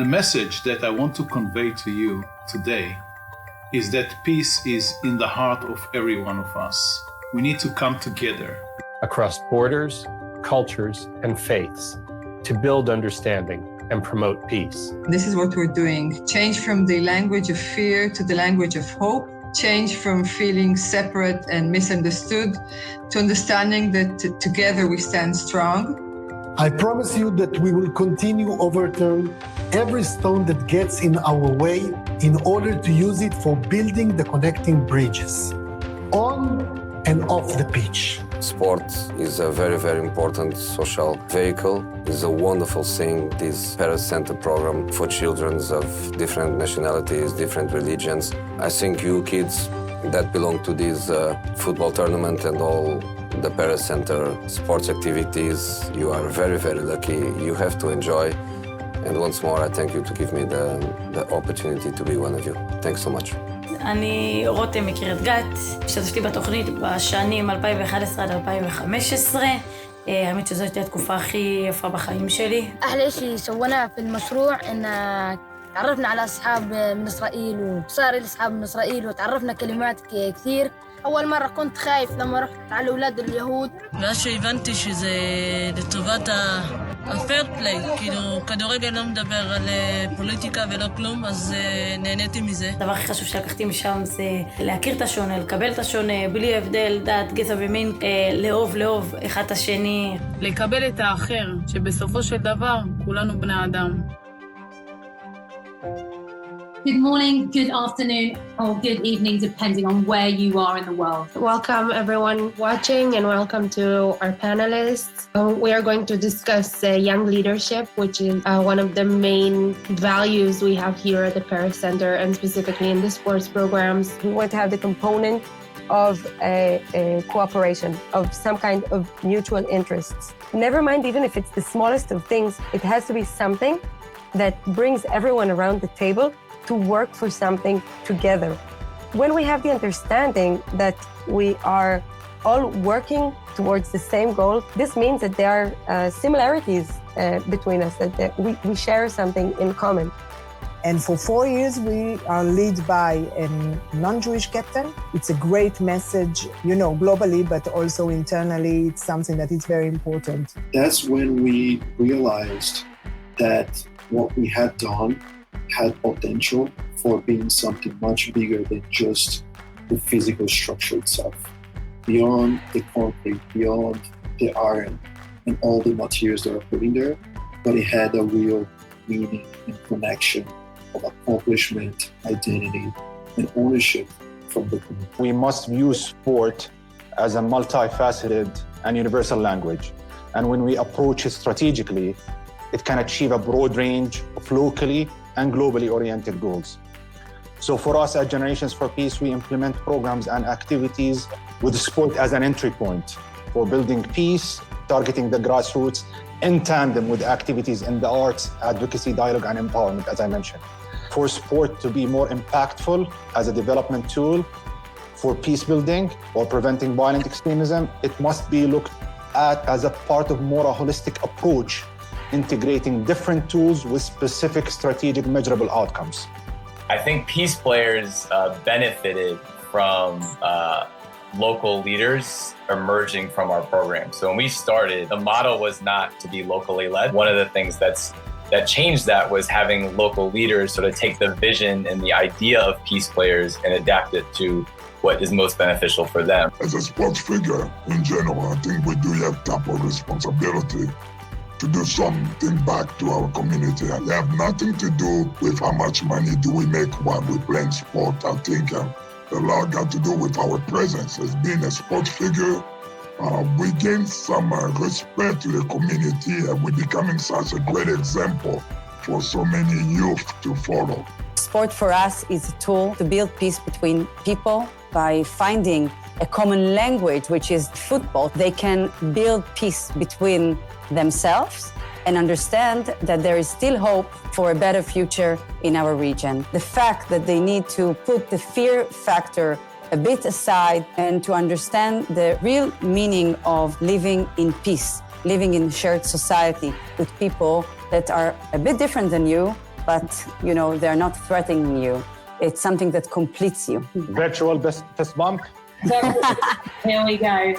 The message that I want to convey to you today is that peace is in the heart of every one of us. We need to come together across borders, cultures, and faiths to build understanding and promote peace. This is what we're doing. Change from the language of fear to the language of hope. Change from feeling separate and misunderstood to understanding that together we stand strong. I promise you that we will continue to overturn every stone that gets in our way in order to use it for building the connecting bridges on and off the pitch. Sport is a very, very important social vehicle. It's a wonderful thing, this Paris Center program for children of different nationalities, different religions. I think you kids that belong to this football tournament and all the Paris Center sports activities, you are very, very lucky. You have to enjoy. And once more, I thank you to give me the opportunity to be one of you. Thanks so much. אני רותם מקריית גת, השתתפתי בתוכנית בשנים 2011 עד 2015. האמת שזו הייתה התקופה הכי יפה בחיים שלי. أحلى شيء سويناه في المشروع إن تعرفنا على أصحاب من إسرائيل وصار لي أصحاب من إسرائيل وتعرفنا كلمات كثير. أول مرة كنت خايف لما رحت على أولاد اليهود. ואז שהבנתי שזה לטובת הפייר פליי, כאילו כדורגל לא מדבר על פוליטיקה ולא כלום, אז נהניתי מזה. הדבר הכי חשוב שלקחתי משם זה להכיר את השונה, לקבל את השונה, בלי הבדל, דת, גזע ומין, לאהוב אחד את השני. לקבל את האחר, שבסופו של דבר כולנו בני אדם. Good morning, good afternoon, or good evening, depending on where you are in the world. Welcome everyone watching and welcome to our panelists. We are going to discuss young leadership, which is one of the main values we have here at the Paris Center and specifically in the sports programs. We want to have the component of a cooperation, of some kind of mutual interests. Never mind even if it's the smallest of things, it has to be something that brings everyone around the table to work for something together. When we have the understanding that we are all working towards the same goal, this means that there are similarities between us, that we share something in common. And for 4 years, we are led by a non-Jewish captain. It's a great message, you know, globally, but also internally. It's something that is very important. That's when we realized that what we had done had potential for being something much bigger than just the physical structure itself. Beyond the concrete, beyond the iron and all the materials that are put in there, but it had a real meaning and connection of accomplishment, identity, and ownership from the community. We must view sport as a multifaceted and universal language. And when we approach it strategically, it can achieve a broad range of locally and globally oriented goals. So for us at Generations for Peace, we implement programs and activities with sport as an entry point for building peace, targeting the grassroots in tandem with activities in the arts, advocacy, dialogue, and empowerment, as I mentioned. For sport to be more impactful as a development tool for peace building or preventing violent extremism, it must be looked at as a part of more a holistic approach, integrating different tools with specific strategic measurable outcomes. I think peace players benefited from local leaders emerging from our program. So when we started, the model was not to be locally led. One of the things that changed that was having local leaders sort of take the vision and the idea of peace players and adapt it to what is most beneficial for them. As a sports figure in general, I think we do have type of responsibility to do something back to our community. It have nothing to do with how much money do we make while we play sport. I think a lot got to do with our presence as being a sports figure. We gain some respect to the community and we're becoming such a great example for so many youth to follow. Sport for us is a tool to build peace between people by finding a common language, which is football. They can build peace between themselves and understand that there is still hope for a better future in our region. The fact that they need to put the fear factor a bit aside and to understand the real meaning of living in peace, living in shared society with people that are a bit different than you, but, you know, they're not threatening you. It's something that completes you. Virtual fist bump. Here we go.